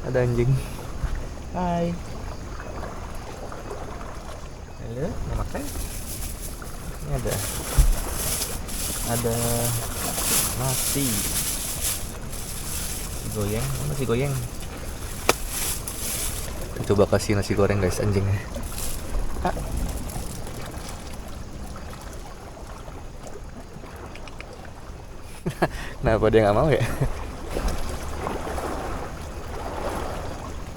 Ada anjing. Hai. Halo, mau makan? Ini ada nasi goreng, nasi goreng. Coba kasih nasi goreng guys, anjingnya. Ah. Kenapa dia nggak mau ya?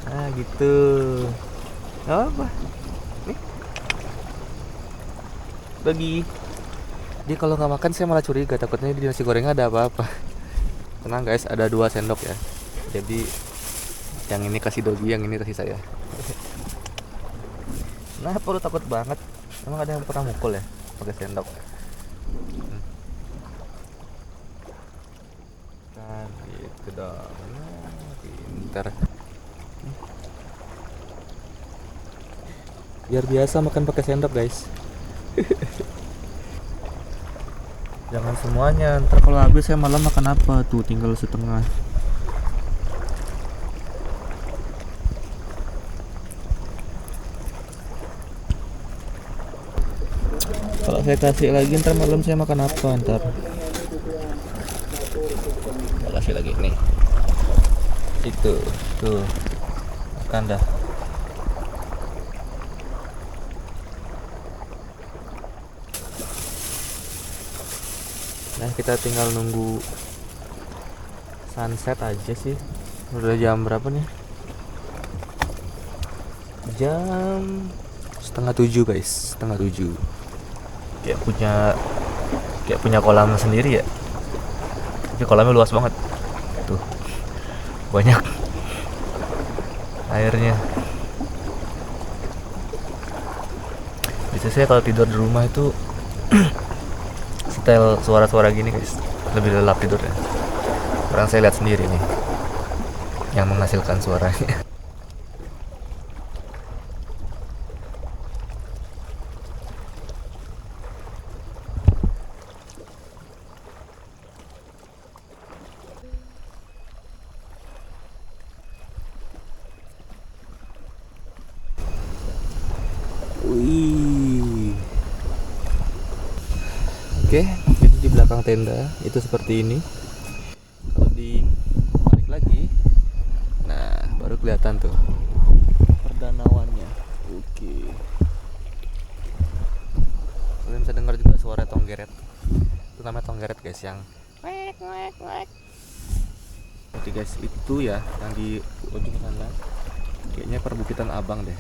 Ah gitu. Gak apa. Nih. Bagi. Dia kalau nggak makan saya malah curiga, takutnya di nasi gorengnya ada apa-apa. Tenang guys, ada 2 sendok ya. Jadi yang ini kasih Dogi, yang ini kasih saya. Nah, perlu takut banget. Emang ada yang pernah mukul ya pakai sendok? Kan gitu dong. Nah, pintar. Biar biasa makan pakai sendok guys. Jangan semuanya, ntar kalau habis saya malam makan apa tuh, tinggal setengah. Kalau saya kasih lagi ntar malam saya makan apa ntar. Saya kasih lagi nih. Itu tuh makan dah. Nah kita tinggal nunggu sunset aja sih. Udah jam berapa nih? Jam 6:30 guys, 6:30. Kayak punya kolam sendiri ya. Tapi kolamnya luas banget. Tuh. Banyak airnya. Biasanya saya kalau tidur di rumah itu setel suara-suara gini guys, lebih lelap tidurnya. Sekarang saya lihat sendiri nih yang menghasilkan suaranya. Wih. Oke, jadi di belakang tenda itu seperti ini. Kalau dibalik lagi, nah baru kelihatan tuh perdanauannya. Oke. Kalian bisa dengar juga suara tonggeret. Itu namanya tonggeret guys, yang wek wek wek. Oke guys, itu ya yang di ujung sana. Kayaknya perbukitan Abang deh.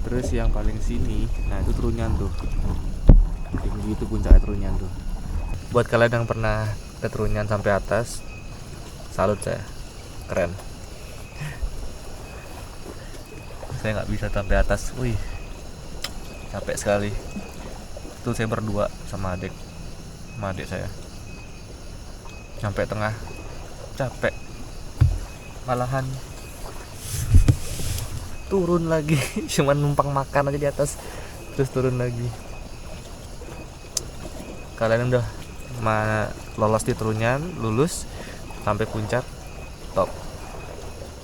Terus yang paling sini, nah itu Trunyan tuh. Tinggi itu puncaknya Trunyan tuh. Buat kalian yang pernah ke Trunyan sampai atas, salut saya, keren. Saya nggak bisa sampai atas, wih, capek sekali. Itu saya berdua sama adik saya, sampai tengah, capek. Malahan turun lagi, cuman numpang makan aja di atas, terus turun lagi. Kalian udah lolos di Trunyan, lulus sampai puncak, top.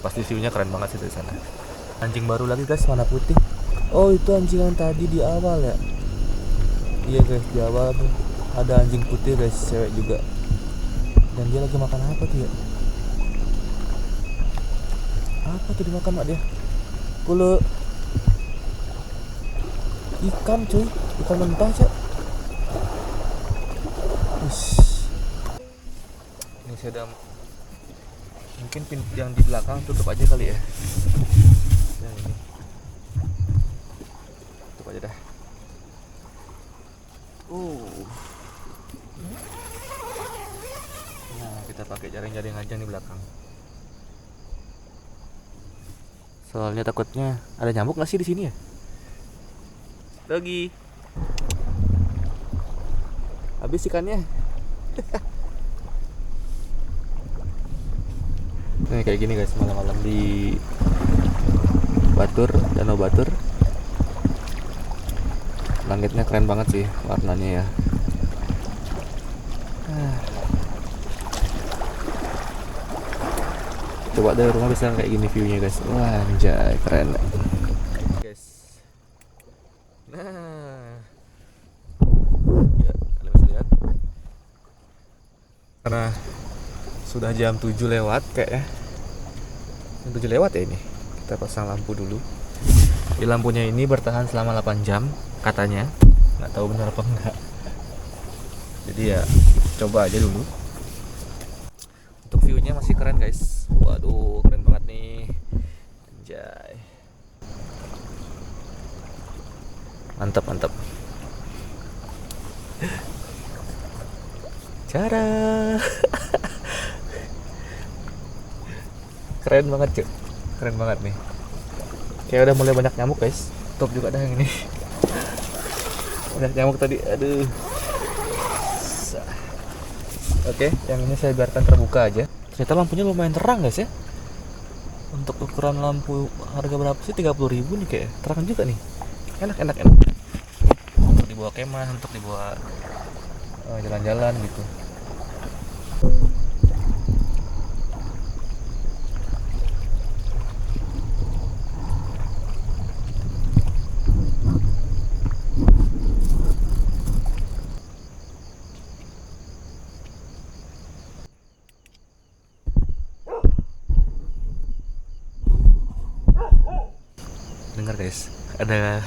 Pasti view-nya keren banget sih dari sana. Anjing baru lagi guys, warna putih. Oh itu anjing yang tadi di awal ya. Iya guys, di awal tuh ada anjing putih guys, cewek juga. Dan dia lagi makan apa tuh ya? Apa tuh dimakan mak dia? Kulo ikan cuy, ikan mentah cak. Ini saya udah, mungkin pintu yang di belakang tutup aja kali ya. Nah, ini tutup aja dah. Nah kita pakai jaring-jaring aja nih belakang. Soalnya takutnya ada nyamuk nggak sih di sini ya? Dogi. Habis ikannya. Nih kayak gini guys, malam-malam di Batur, Danau Batur. Langitnya keren banget sih warnanya ya. Coba dari rumah bisa kayak gini viewnya guys. Wah anjay keren guys. Nah ya, kalian bisa lihat karena sudah jam 7 lewat kayaknya. Jam 7 lewat ya ini. Kita pasang lampu dulu. Di lampunya ini bertahan selama 8 jam katanya. Nggak tahu benar apa enggak. Jadi ya coba aja dulu. Untuk view-nya masih keren guys. Waduh keren banget nih. Anjay. Mantap mantap. Cara. Keren banget cuy. Keren banget nih. Kayak udah mulai banyak nyamuk guys. Top juga dah yang ini. Banyak nyamuk tadi. Aduh. Oke, yang ini saya biarkan terbuka aja. Ternyata lampunya lumayan terang guys ya. Untuk ukuran lampu harga berapa sih? 30.000 nih kayak. Terang juga nih. Enak. Untuk dibawa kemah, untuk dibawa jalan-jalan gitu. Dengar guys, ada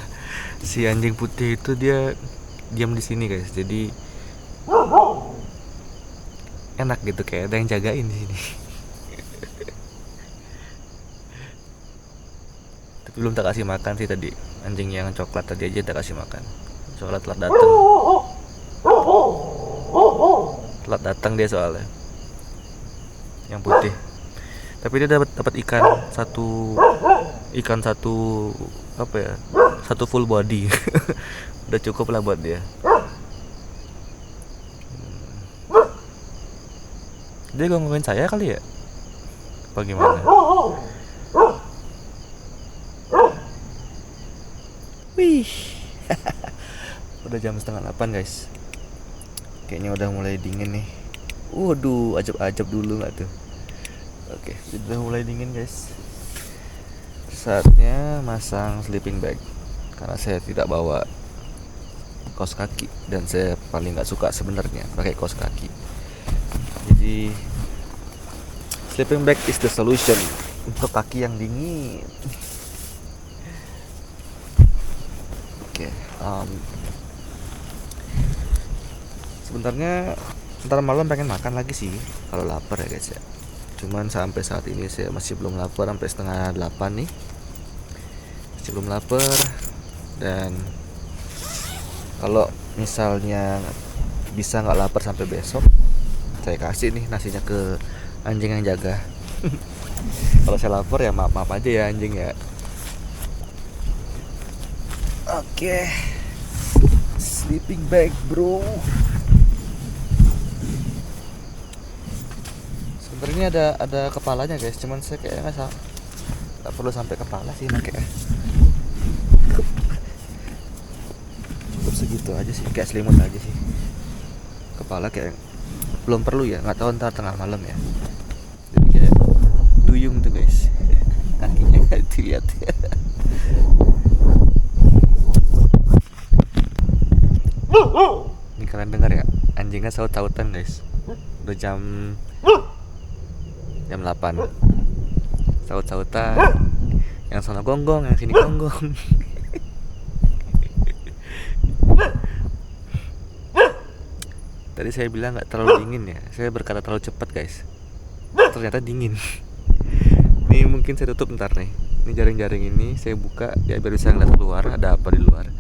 si anjing putih itu dia diam di sini guys. Jadi enak gitu kayak ada yang jagain di sini. Tapi belum tak kasih makan sih tadi. Anjing yang coklat tadi aja tak kasih makan. Coklat telat datang. Telat datang dia soalnya. Yang putih. Tapi dia dapat ikan satu apa ya? Satu full body. Udah cukup lah buat dia. Dia gangguin saya kali ya? Apa gimana? Wih. Udah jam 7:30 guys. Kayaknya udah mulai dingin nih. Waduh, ajab-ajab dulu nggak tuh? Oke, udah mulai dingin guys. Saatnya masang sleeping bag. Karena saya tidak bawa kaos kaki dan saya paling nggak suka sebenarnya pakai kaos kaki. Jadi sleeping bag is the solution untuk kaki yang dingin. Oke, sebenarnya ntar malam pengen makan lagi sih kalau lapar ya guys ya. Cuman sampai saat ini saya masih belum lapar, sampai 7:30 nih masih belum lapar. Dan kalau misalnya bisa nggak lapar sampai besok, saya kasih nih nasinya ke anjing yang jaga. Kalau saya lapar ya maaf aja ya anjing ya. Oke, sleeping bag bro. Sebenarnya ada kepalanya guys, cuman saya kayaknya nggak perlu sampai kepala sih pakai. Cukup segitu aja sih, kayak selimut aja sih. Kepala kayak belum perlu ya, nggak tahu ntar tengah malam ya. Jadi kayak duyung tuh guys, kakinya dilihat. Ini kalian dengar ya, anjingnya saut-sautan guys. Udah jam 8 saut-sautan, yang sana gonggong, yang sini gonggong. Tadi saya bilang nggak terlalu dingin ya, saya berkata terlalu cepat guys, ternyata dingin. Ini mungkin saya tutup ntar nih, ini jaring-jaring ini saya buka ya biar bisa ngeliat keluar ada apa di luar ya.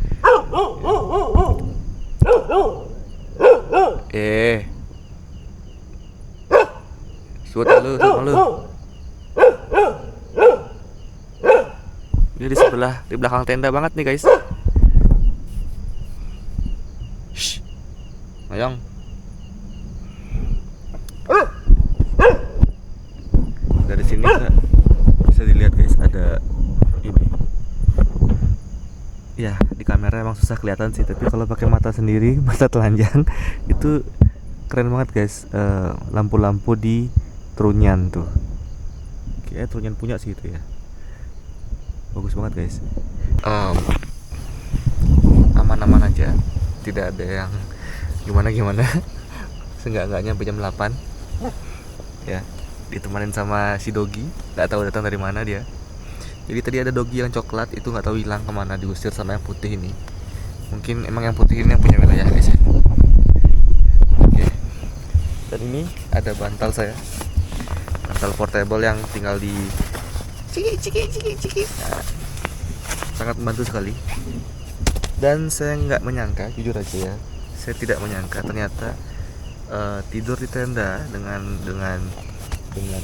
Suat lu. Ini di belakang tenda banget nih guys. Shh. Ayang. Dari sini bisa dilihat guys, ada ini. Ya, di kamera emang susah kelihatan sih, tapi kalau pakai mata sendiri, mata telanjang itu keren banget guys. Lampu-lampu di trunyan tuh Kayaknya turunnya punya sih itu ya. Bagus banget guys. Em, Aman-aman aja, tidak ada yang gimana-gimana. Seenggak-enggaknya sampai jam 8 ya, ditemanin sama si Dogi, nggak tahu datang dari mana dia. Jadi tadi ada Dogi yang coklat itu nggak tahu hilang kemana, diusir sama yang putih ini. Mungkin emang yang putih ini yang punya wilayah guys ya. Oke. Dan ini ada bantal saya, bantal portable yang tinggal di ciki. Nah, sangat membantu sekali. Dan saya nggak menyangka, jujur aja ya, saya tidak menyangka ternyata tidur di tenda dengan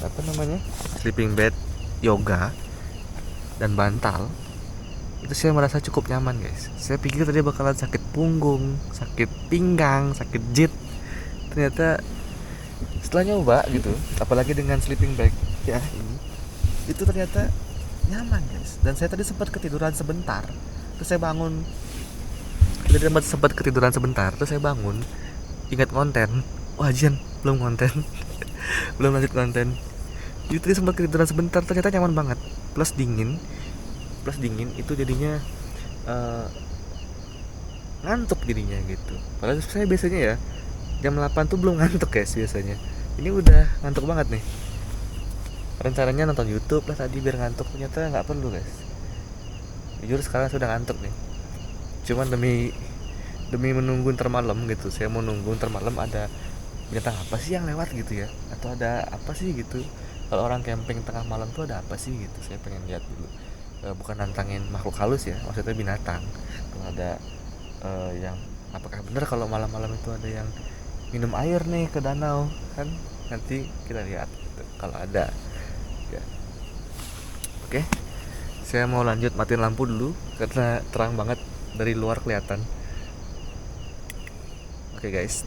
apa namanya, sleeping bed, yoga, dan bantal, itu saya merasa cukup nyaman guys. Saya pikir tadi bakalan sakit punggung, sakit pinggang, sakit jit. Ternyata setelah nyoba gitu, apalagi dengan sleeping bag ya ini, itu ternyata nyaman guys. Dan saya tadi sempat ketiduran sebentar, terus saya bangun. Jadi sempat ketiduran sebentar, terus saya bangun, ingat konten. Wah Jen, belum konten. Belum lanjut konten. Jadi tadi sempat ketiduran sebentar, ternyata nyaman banget. Plus dingin itu jadinya ngantuk jadinya gitu. Padahal saya biasanya ya jam 8 tuh belum ngantuk guys biasanya. Ini udah ngantuk banget nih. Rencananya nonton YouTube lah tadi biar ngantuk, ternyata nggak perlu guys. Jujur sekarang sudah ngantuk nih. Cuman demi menunggu ntar malam gitu. Saya mau nunggu ntar malam ada binatang apa sih yang lewat gitu ya, atau ada apa sih gitu. Kalau orang camping tengah malam tuh ada apa sih gitu, saya pengen lihat dulu. Bukan nantangin makhluk halus ya, maksudnya binatang. Kalau ada yang, apakah benar kalau malam-malam itu ada yang minum air nih ke danau kan, nanti kita lihat gitu, kalau ada ya. Oke, saya mau lanjut matiin lampu dulu karena terang banget dari luar kelihatan. Oke guys,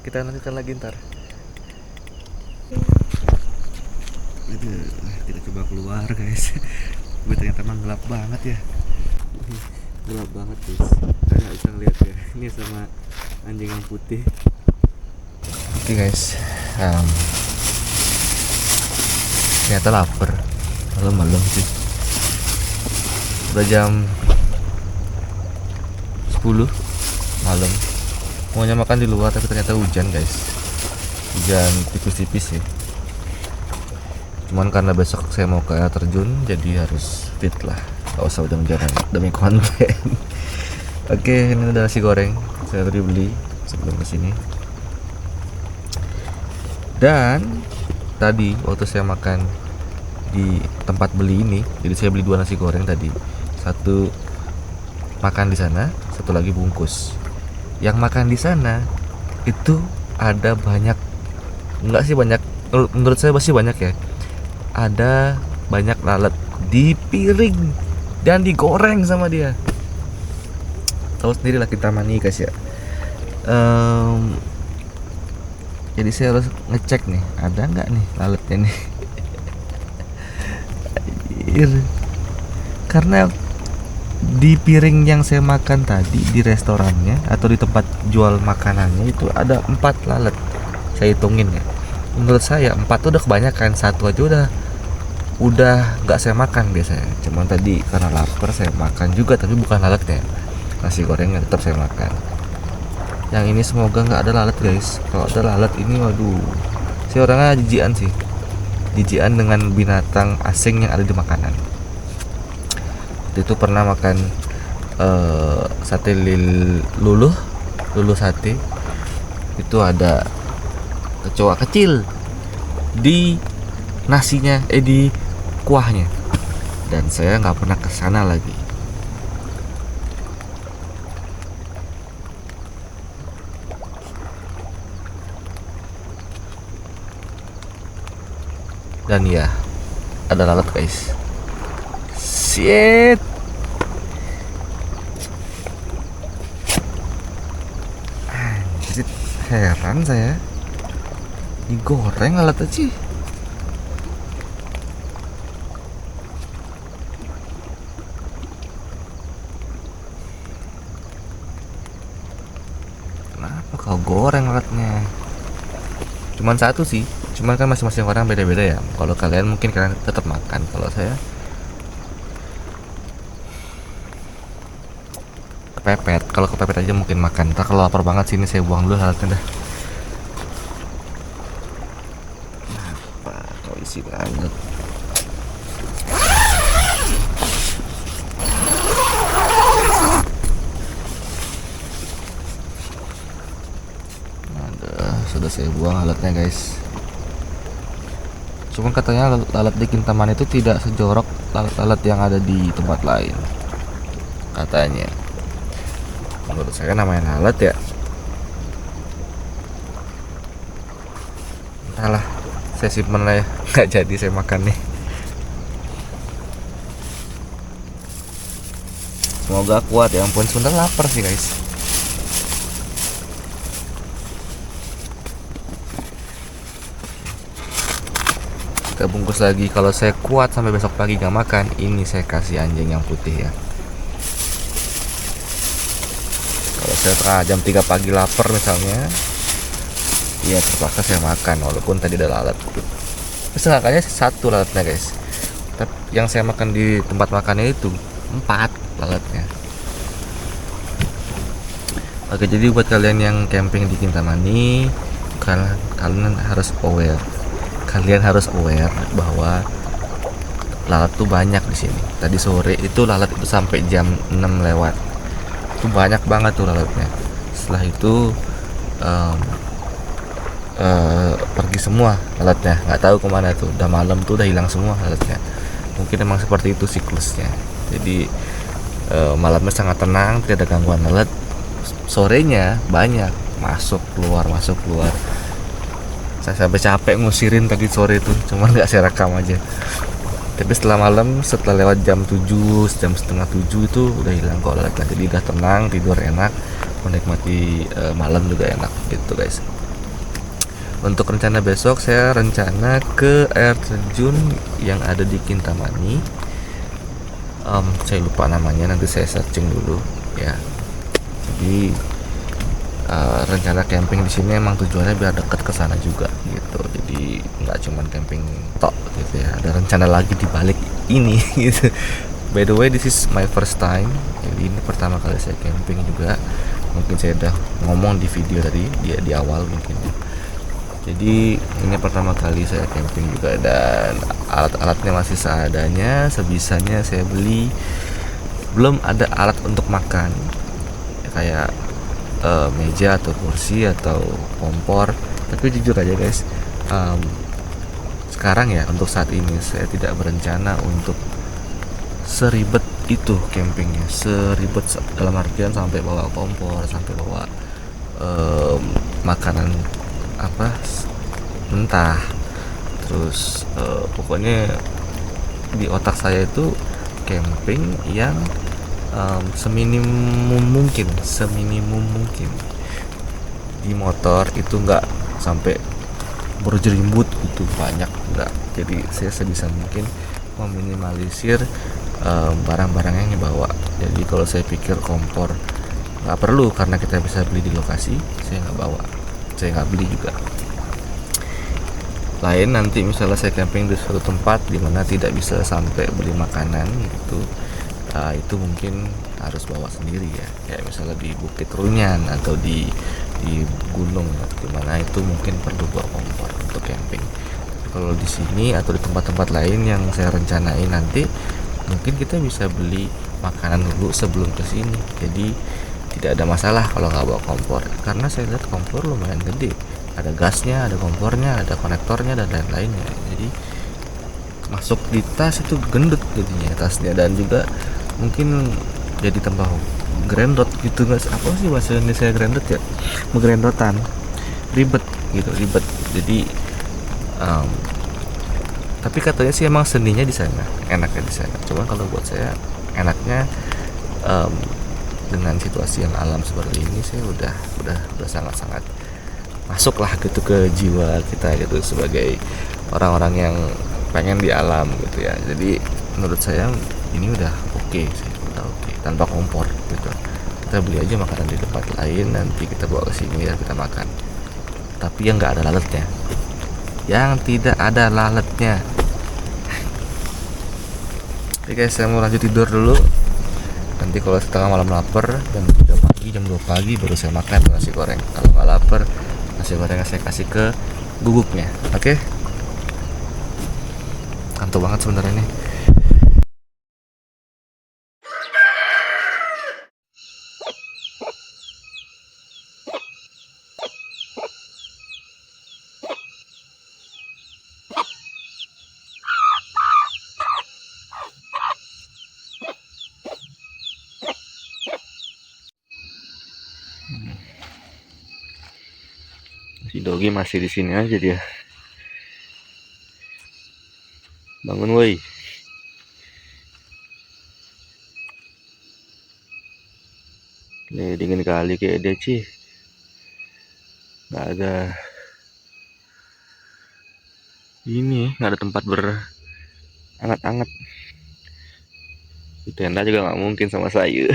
kita lanjutkan lagi ntar. Kita coba keluar guys. Gue ternyata emang gelap banget ya. Gelap banget guys. Saya nggak bisa ngeliat ya. Ini sama anjing yang putih. Oke guys, ternyata lapar. Malam-malam sih. Udah jam 10 malam. Maunya makan di luar tapi ternyata hujan guys. Hujan tipis-tipis sih. Cuman karena besok saya mau ke air terjun, jadi harus fit lah. Gak usah hujan-hujanan demi konten. Oke, ini udah nasi goreng. Saya tadi beli sebelum kesini. Dan tadi waktu saya makan di tempat beli ini, jadi saya beli 2 nasi goreng tadi. Satu makan di sana, satu lagi bungkus. Yang makan di sana itu ada banyak, enggak sih banyak, menurut saya masih banyak ya. Ada banyak lalat di piring dan digoreng sama dia. Tahu sendiri lah kita mani guys ya. Jadi saya harus ngecek nih, ada nggak nih lalatnya nih. Karena di piring yang saya makan tadi di restorannya atau di tempat jual makanannya itu ada 4 lalat. Saya hitungin ya. Menurut saya 4 tuh udah kebanyakan, satu aja udah nggak saya makan biasanya. Cuman tadi karena lapar saya makan juga, tapi bukan lalatnya. Nasi gorengnya tetap saya makan. Yang ini semoga nggak ada lalat guys. Kalau ada lalat ini waduh, saya orangnya jijian sih. Jijian dengan binatang asing yang ada di makanan. Itu pernah makan sate luluh sate, itu ada kecoa kecil di nasinya, di kuahnya, dan saya nggak pernah kesana lagi. Dan ya ada lalat guys. Shit. Anjir, heran saya. Digoreng lalat aja. Kenapa kau goreng lalatnya? Cuman satu sih. Cuman kan masing-masing orang beda-beda ya. Kalau kalian mungkin kalian tetap makan, kalau saya kepepet. Kalau kepepet aja mungkin makan. Ntar kalau lapar banget sini saya buang dulu alatnya dah. Apa kau isi banget. Sudah saya buang alatnya guys. Cuman katanya lalat di Kintaman itu tidak sejorok lalat-lalat yang ada di tempat lain katanya. Menurut saya namanya lalat ya, entahlah, saya simpen lah ya. Nggak jadi saya makan nih. Semoga kuat ya ampun, sebentar lapar sih guys. Kita bungkus lagi. Kalau saya kuat sampai besok pagi gak makan, ini saya kasih anjing yang putih ya. Kalau saya jam 3 pagi lapar misalnya, ya terpaksa saya makan walaupun tadi ada lalat. Seenggaknya satu lalatnya guys. Tapi yang saya makan di tempat makannya itu 4 lalatnya. Oke, jadi buat kalian yang camping di Kintamani, kalian harus aware. Kalian harus aware bahwa lalat tuh banyak di sini. Tadi sore itu lalat itu sampai jam 6 lewat. Itu banyak banget tuh lalatnya. Setelah itu pergi semua lalatnya. Nggak tahu kemana tuh. Udah malam tuh udah hilang semua lalatnya. Mungkin emang seperti itu siklusnya. Jadi malamnya sangat tenang, tidak ada gangguan lalat. Sorenya banyak masuk keluar. Saya sampai capek ngusirin tadi sore itu, cuman nggak saya rekam aja. Tapi setelah malam, setelah lewat jam 7, jam setengah 7 itu udah hilang kok lalatnya. Jadi udah tenang, tidur enak, menikmati malam juga enak gitu guys. Untuk rencana besok, saya rencana ke air terjun yang ada di Kintamani. Saya lupa namanya, nanti saya searching dulu ya. Jadi rencana camping di sini emang tujuannya biar dekat ke sana juga gitu. Jadi nggak cuman camping tok gitu ya. Ada rencana lagi di balik ini gitu. By the way, this is my first time. Jadi ini pertama kali saya camping juga. Mungkin saya udah ngomong di video tadi di awal mungkin. Jadi ini pertama kali saya camping juga, dan alat-alatnya masih seadanya, sebisanya saya beli. Belum ada alat untuk makan ya, kayak meja atau kursi atau kompor. Tapi jujur aja guys, sekarang ya untuk saat ini saya tidak berencana untuk seribet itu campingnya, seribet dalam artian sampai bawa kompor, sampai bawa makanan apa mentah. Terus pokoknya di otak saya itu camping yang seminimum mungkin di motor itu, nggak sampai berjerimbut gitu banyak, nggak. Jadi saya sebisa mungkin meminimalisir barang-barang yang dibawa. Jadi kalau saya pikir kompor nggak perlu karena kita bisa beli di lokasi, saya nggak bawa, saya nggak beli juga. Lain nanti misalnya saya camping di suatu tempat di mana tidak bisa sampai beli makanan gitu, itu mungkin harus bawa sendiri ya, kayak misalnya di Bukit Runyan atau di gunung atau dimana, itu mungkin perlu bawa kompor untuk camping. Kalau di sini atau di tempat-tempat lain yang saya rencanain nanti, mungkin kita bisa beli makanan dulu sebelum ke sini. Jadi tidak ada masalah kalau nggak bawa kompor, karena saya lihat kompor lumayan gede, ada gasnya, ada kompornya, ada konektornya dan lain-lainnya. Jadi masuk di tas itu gendut jadinya tasnya, dan juga mungkin jadi tambah grandot gitu, nggak, apa sih bahasa Indonesia grandot ya, megrendotan, ribet gitu, ribet. Jadi tapi katanya sih emang seninya di sana, enaknya di sana. Cuman kalau buat saya enaknya dengan situasi yang alam seperti ini, saya udah sangat masuk lah gitu ke jiwa kita gitu, sebagai orang-orang yang pengen di alam gitu ya. Jadi menurut saya ini udah oke sih, udah oke tanpa kompor gitu. Kita beli aja makanan di tempat lain, nanti kita bawa ke sini ya kita makan, tapi yang nggak ada lalatnya. yang tidak ada lalatnya. Oke guys, saya mau lanjut tidur dulu. Nanti kalau setengah malam lapar, jam 3 pagi, jam 2 pagi baru saya makan nasi goreng. Kalau nggak lapar, nasi goreng saya kasih ke guguknya. Oke? Kantuk banget sebenarnya nih. Si Dogi masih di sini aja dia. Bangun woi. Nih dingin kali kayak dia sih. Nggak ada ini, nggak ada tempat berangat-angat. Di tenda juga nggak mungkin sama saya.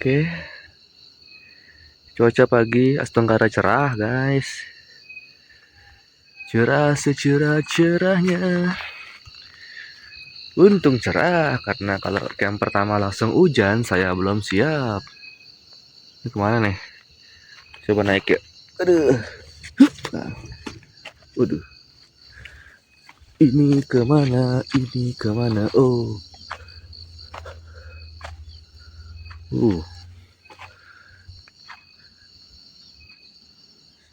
Oke. Cuaca pagi Astanggara cerah, guys. Cerah secerah-cerahnya. Untung cerah, karena kalau camp pertama langsung hujan, saya belum siap. Ini kemana nih? Coba naik ya. Aduh. Waduh. Ini kemana? Ini kemana? Oh.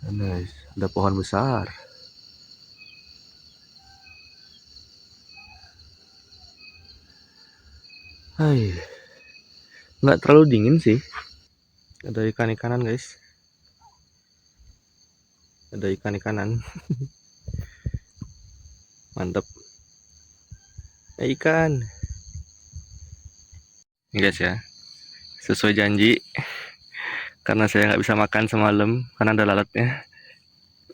Sana ada pohon besar. Hai. Nggak terlalu dingin sih. Ada ikan-ikanan, guys. Ada ikan-ikanan. Mantap. Ikan. Ini guys ya. Sesuai janji. Karena saya nggak bisa makan semalam karena ada lalatnya.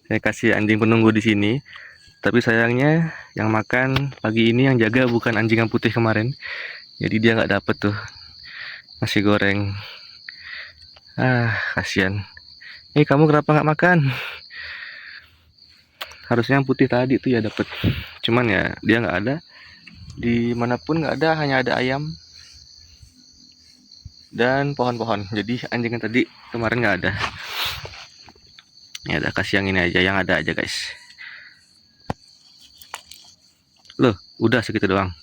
Saya kasih anjing penunggu di sini. Tapi sayangnya yang makan pagi ini yang jaga bukan anjing yang putih kemarin. Jadi dia nggak dapet tuh nasi goreng. Kasihan. Kamu kenapa nggak makan? Harusnya yang putih tadi tuh ya dapet. Cuman ya dia nggak ada. Dimanapun nggak ada, hanya ada ayam dan pohon-pohon. Jadi anjing yang tadi kemarin nggak ada. Ya udah kasih yang ini aja, yang ada aja guys. Loh, udah segitu doang.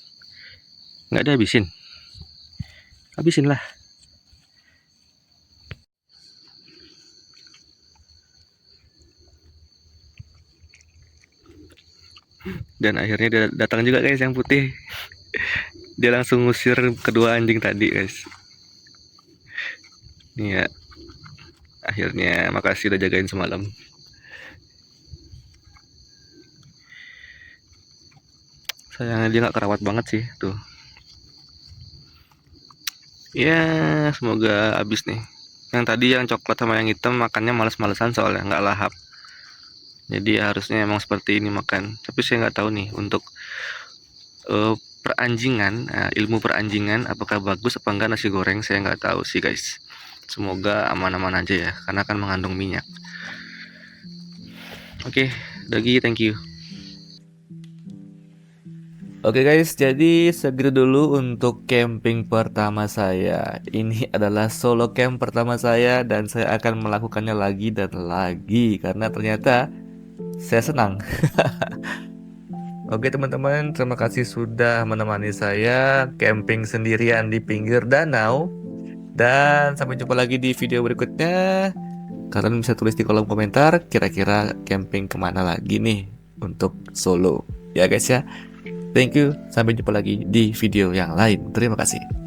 Nggak ada habisin. Habisin lah. Dan akhirnya dia datang juga guys yang putih. Dia langsung ngusir kedua anjing tadi guys. Nih ya. Akhirnya makasih udah jagain semalam. Sayangnya dia nggak kerawat banget sih tuh. Ya semoga habis nih. Yang tadi yang coklat sama yang hitam makannya males-malesan soalnya nggak lahap. Jadi harusnya emang seperti ini makan. Tapi saya nggak tahu nih untuk peranjingan, ilmu peranjingan apakah bagus apa enggak nasi goreng, saya nggak tahu sih guys. Semoga aman-aman aja ya, karena kan mengandung minyak. Oke, Dogi, thank you. Oke guys, jadi segitu dulu untuk camping pertama saya. Ini adalah solo camp pertama saya dan saya akan melakukannya lagi dan lagi karena ternyata saya senang. Oke teman-teman, terima kasih sudah menemani saya camping sendirian di pinggir danau. Dan sampai jumpa lagi di video berikutnya. Kalian bisa tulis di kolom komentar kira-kira camping kemana lagi nih untuk solo. Ya guys ya. Thank you, sampai jumpa lagi di video yang lain. Terima kasih.